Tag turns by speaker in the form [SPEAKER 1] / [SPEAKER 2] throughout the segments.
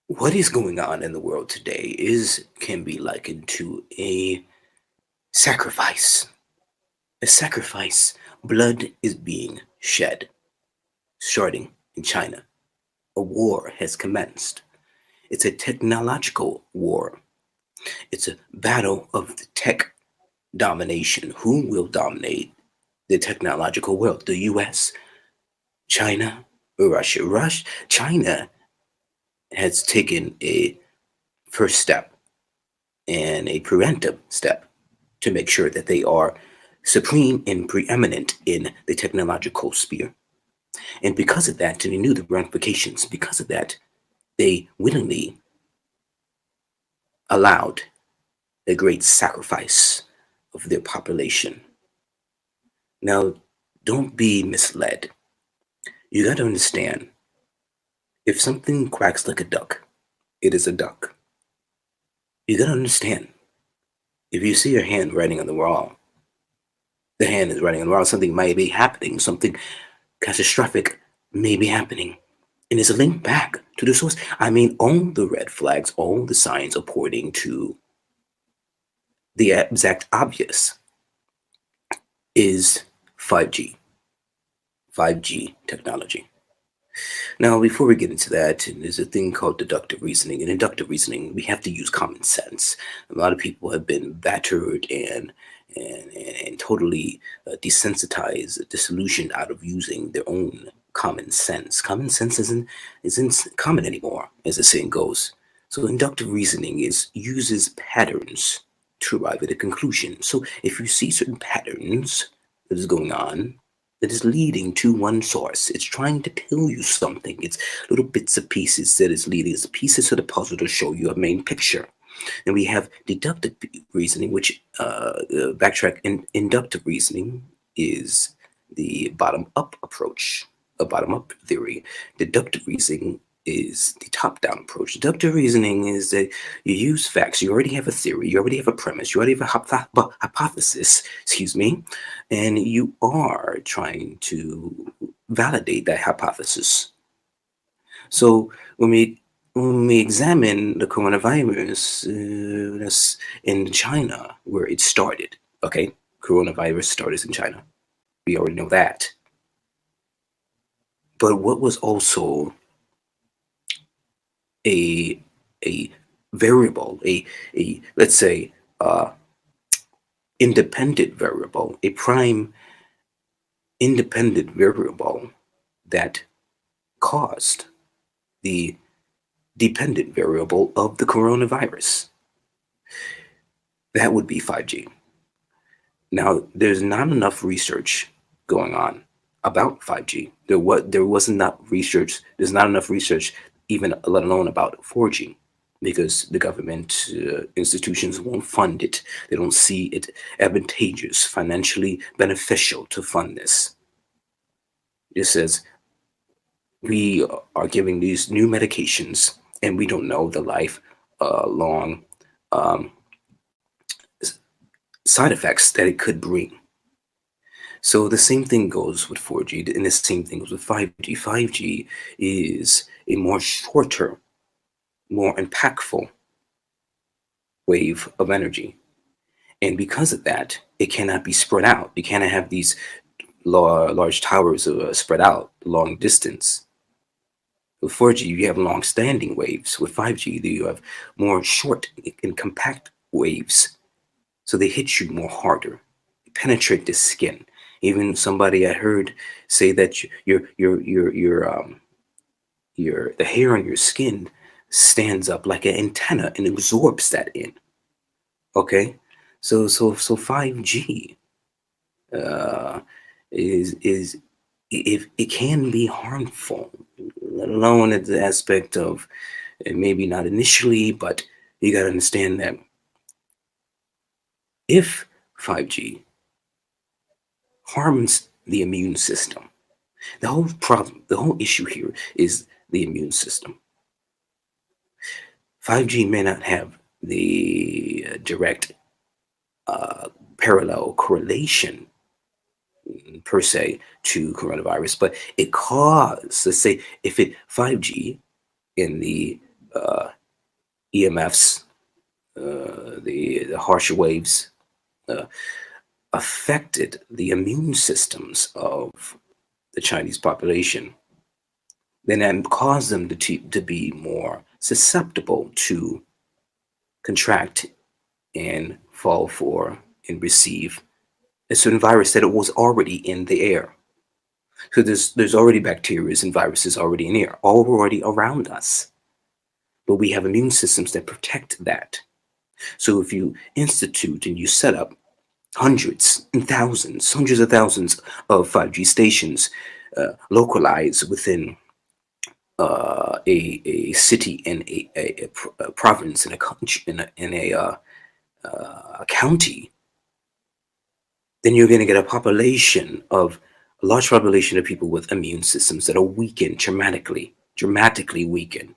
[SPEAKER 1] What is going on in the world today is can be likened to a sacrifice. A sacrifice. Blood is being shed, starting in China. A war has commenced. It's a technological war. It's a battle of the tech domination. Who will dominate the technological world? The US, China, or Russia? China has taken a first step and a preventive step to make sure that they are supreme and preeminent in the technological sphere. And because of that, and they knew the ramifications, because of that, they willingly allowed a great sacrifice of their population. Now, don't be misled. You got to understand if something quacks like a duck, it is a duck. You got to understand if you see your hand writing on the wall, the hand is writing on the wall, something might be happening, something catastrophic may be happening. And it's a link back to the source. I mean, all the red flags, all the signs are pointing to the exact obvious is 5G, 5G technology. Now, before we get into that, there's a thing called deductive reasoning. In inductive reasoning, we have to use common sense. A lot of people have been battered and totally desensitized, disillusioned out of using their own common sense. Common sense isn't common anymore, as the saying goes. So inductive reasoning uses patterns to arrive at a conclusion. So if you see certain patterns that is going on, that is leading to one source. It's trying to tell you something. It's little bits of pieces that is leading. It's pieces of the puzzle to show you a main picture. And we have deductive reasoning, which backtrack. Inductive reasoning is the bottom-up approach, a bottom-up theory. Deductive reasoning is the top-down approach. Deductive reasoning is that you use facts. You already have a theory. You already have a premise. You already have a hypothesis. Excuse me, and you are trying to validate that hypothesis. So when we examine the coronavirus that's in China, where it started, okay, coronavirus started in China. We already know that. But what was also a a variable, a let's say independent variable, a prime independent variable that caused the dependent variable of the coronavirus. That would be 5G. Now, there's not enough research going on about 5G. There wasn't enough research. There's not enough research, even let alone about 4G, because the government institutions won't fund it. They don't see it advantageous, financially beneficial to fund this. It says we are giving these new medications, and we don't know the life long um, side effects that it could bring. So the same thing goes with 4G, and the same thing goes with 5G. 5G is a more shorter, more impactful wave of energy. And because of that, it cannot be spread out. You cannot have these large towers spread out long distance. With 4G, you have long-standing waves. With 5G, you have more short and compact waves. So they hit you more harder, penetrate the skin. Even somebody I heard say that the hair on your skin stands up like an antenna and absorbs that in. Okay, so 5G uh, is if it can be harmful, let alone at the aspect of maybe not initially, but you got to understand that if 5G harms the immune system, the whole problem, the whole issue here is the immune system. 5G may not have the direct parallel correlation per se to coronavirus, but it caused, let's say, if it 5G in the EMFs, the harsh waves, uh, affected the immune systems of the Chinese population, then that caused them to be more susceptible to contract and fall for and receive a certain virus that it was already in the air. So there's already bacteria and viruses already in the air, already around us. But we have immune systems that protect that. So if you institute and you set up hundreds and thousands, hundreds of thousands of 5G stations localized within a city and a province in a country a county, then you're going to get a large population of people with immune systems that are weakened dramatically weakened.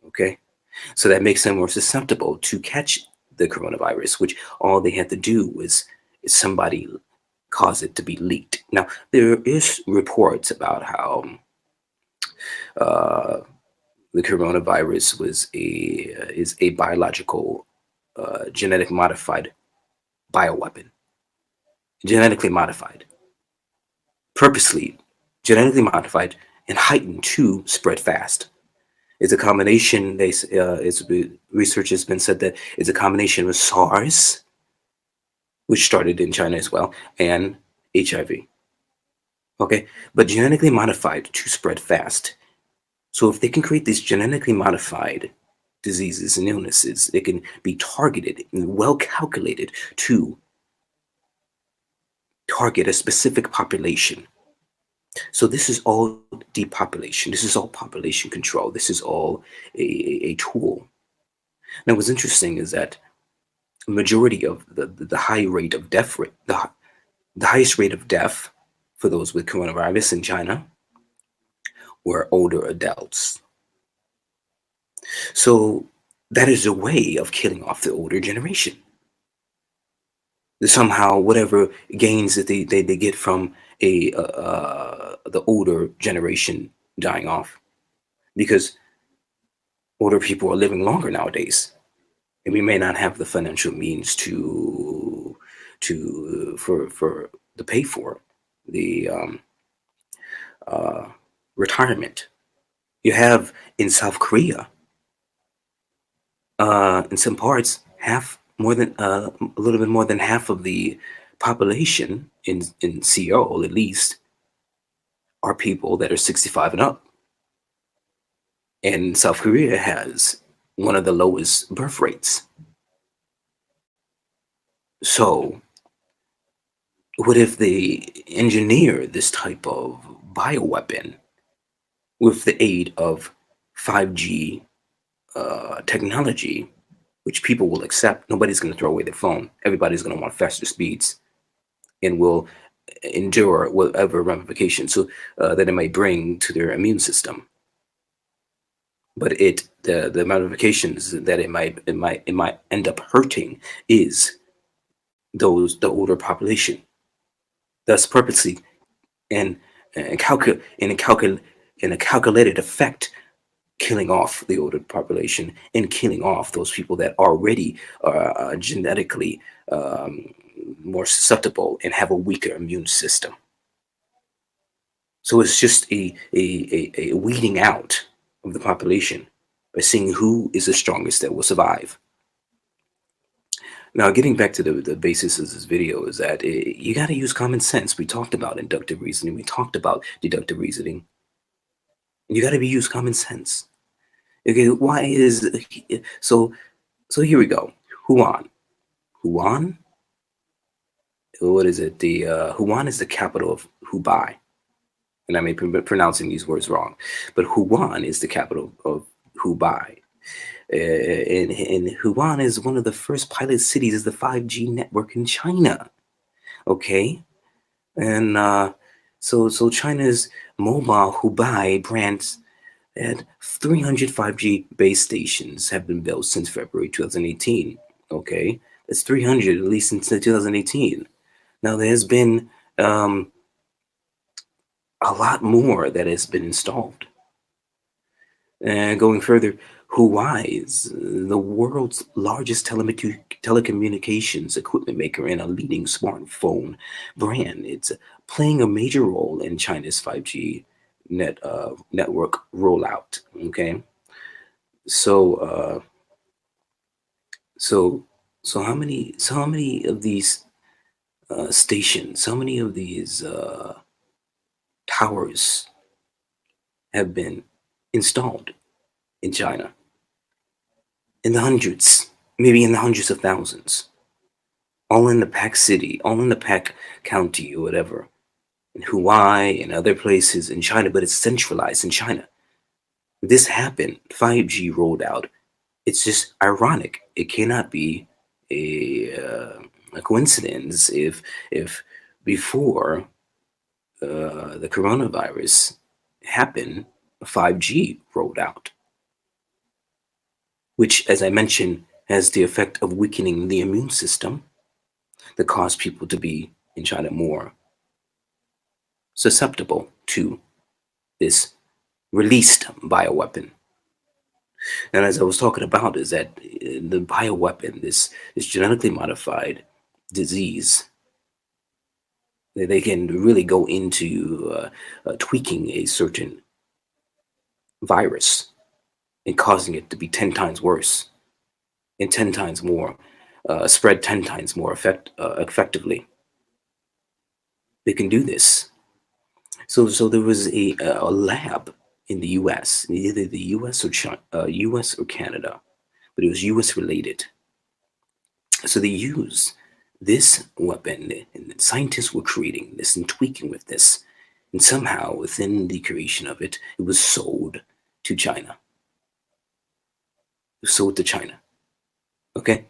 [SPEAKER 1] Okay, so that makes them more susceptible to catch the coronavirus, which all they had to do was somebody cause it to be leaked. Now there is reports about how uh, the coronavirus is a biological, genetic modified bioweapon, genetically modified, purposely genetically modified and heightened to spread fast. It's a combination. Research has been said that it's a combination of SARS, which started in China as well, and HIV. Okay, but genetically modified to spread fast. So if they can create these genetically modified diseases and illnesses, they can be targeted and well calculated to target a specific population. So this is all depopulation. This is all population control. This is all a tool. Now, what's interesting is that the majority of the high rate of death rate, the highest rate of death for those with coronavirus in China were older adults. So that is a way of killing off the older generation. Somehow, whatever gains that they get from the older generation dying off, because older people are living longer nowadays, and we may not have the financial means for to pay for the uh, retirement. You have in South Korea, in some parts, half more than a little bit more than half of the population in Seoul, at least, are people that are 65 and up. And South Korea has one of the lowest birth rates. So, what if they engineer this type of bioweapon with the aid of 5G technology, which people will accept? Nobody's going to throw away their phone. Everybody's going to want faster speeds and will endure whatever ramifications that it might bring to their immune system. But the ramifications that it might end up hurting is the older population. Thus, purposely and in a calculated effect, killing off the older population and killing off those people that already are genetically more susceptible and have a weaker immune system. So it's just a weeding out of the population by seeing who is the strongest that will survive. Now, getting back to the basis of this video is that you got to use common sense. We talked about inductive reasoning. We talked about deductive reasoning. You got to use common sense. Okay, why is so? So here we go. Wuhan. What is it? The Wuhan is the capital of Hubei, and I may be pronouncing these words wrong, but Wuhan is the capital of Hubei. And Wuhan is one of the first pilot cities of the 5G network in China. Okay, and so China's mobile Hubei brands and 300 5G base stations have been built since February 2018. Okay, that's 300 at least since 2018. Now there's been a lot more that has been installed. And going further, Huawei is the world's largest telecommunications equipment maker and a leading smartphone brand. It's playing a major role in China's 5G network rollout. Okay, so so how many of these stations, how many of these towers have been installed in China? In the hundreds, maybe in the hundreds of thousands, all in the Pack City, all in the Pack County or whatever, in Hawaii and other places in China, but it's centralized in China. This happened, 5G rolled out. It's just ironic. It cannot be a coincidence if before the coronavirus happened, 5G rolled out, which, as I mentioned, has the effect of weakening the immune system that cause people to be in China more susceptible to this released bioweapon. And as I was talking about, is that the bioweapon, this genetically modified disease, they can really go into tweaking a certain virus and causing it to be 10 times worse and 10 times more, spread 10 times more effectively. They can do this. So there was a lab in the U.S., either the U.S. or China, U.S. or Canada, but it was U.S. related. So they used this weapon, and scientists were creating this and tweaking with this, and somehow within the creation of it, it was sold to China. It was sold to China. Okay.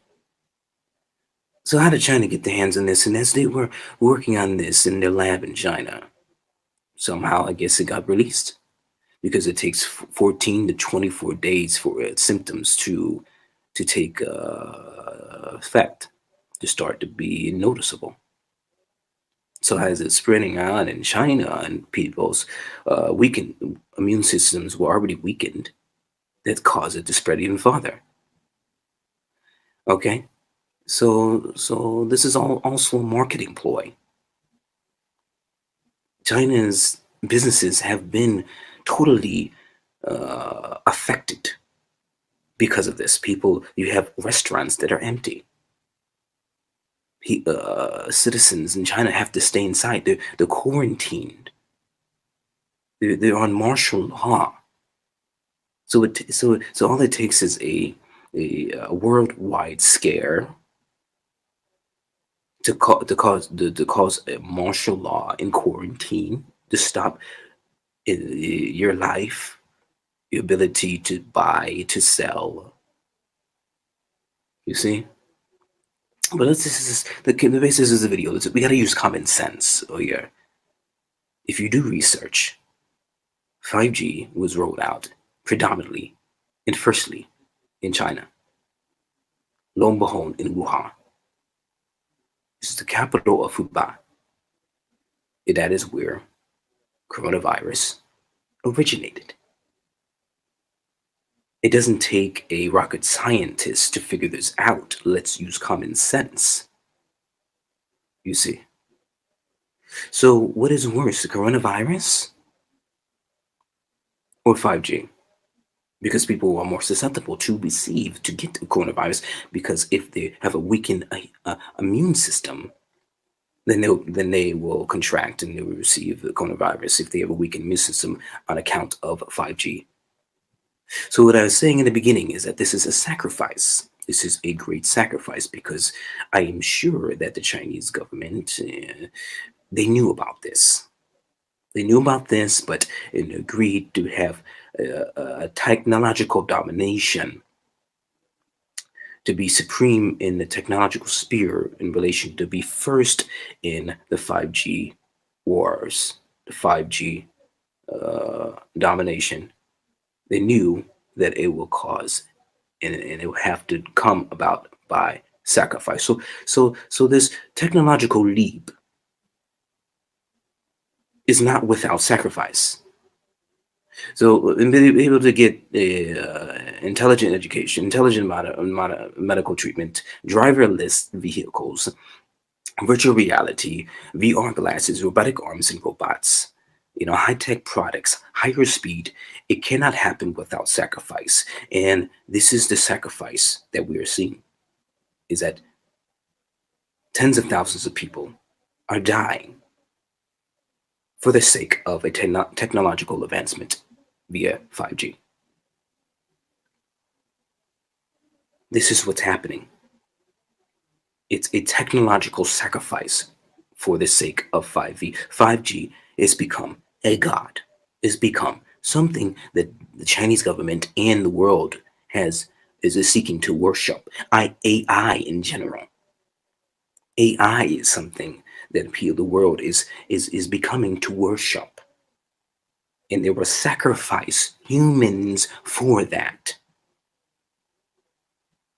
[SPEAKER 1] So how did China get their hands on this? And as they were working on this in their lab in China, somehow I guess it got released because it takes 14 to 24 days for symptoms to take effect, to start to be noticeable. So as it's spreading out in China and people's weakened immune systems were already weakened, that caused it to spread even farther. Okay, so this is all also a marketing ploy. China's businesses have been totally affected because of this. People, you have restaurants that are empty. Citizens in China have to stay inside. They're quarantined. They're on martial law. So all it takes is a worldwide scare to cause a martial law in quarantine to stop your life, your ability to buy, to sell. You see. But this is the basis of the video. We gotta use common sense. Oh yeah. If you do research, 5G was rolled out predominantly and firstly in China. Lo and behold, in Wuhan. This is the capital of Hubei. That is where coronavirus originated. It doesn't take a rocket scientist to figure this out. Let's use common sense. You see. So, what is worse, the coronavirus or 5G? Because people are more susceptible to receive, to get the coronavirus, because if they have a weakened immune system, then they will contract and they will receive the coronavirus if they have a weakened immune system on account of 5G. So what I was saying in the beginning is that this is a sacrifice. This is a great sacrifice because I am sure that the Chinese government, they knew about this. They knew about this, but agreed to have a technological domination, to be supreme in the technological sphere in relation to be first in the 5G wars, the 5G domination. They knew that it will cause and it will have to come about by sacrifice. So this technological leap is not without sacrifice. So, and be able to get intelligent education, intelligent medical treatment, driverless vehicles, virtual reality, VR glasses, robotic arms, and robots. High-tech products, higher speed. It cannot happen without sacrifice. And this is the sacrifice that we are seeing, is that tens of thousands of people are dying for the sake of a technological advancement via 5G. This is what's happening. It's a technological sacrifice for the sake of 5G. 5G has become a god. It's become something that the Chinese government and the world is seeking to worship. AI in general. AI is something that the world is becoming to worship. And they will sacrifice humans for that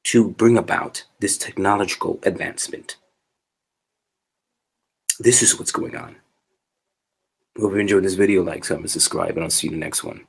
[SPEAKER 1] to bring about this technological advancement. This is what's going on. Hope you enjoyed this video. Like, comment, subscribe, and I'll see you in the next one.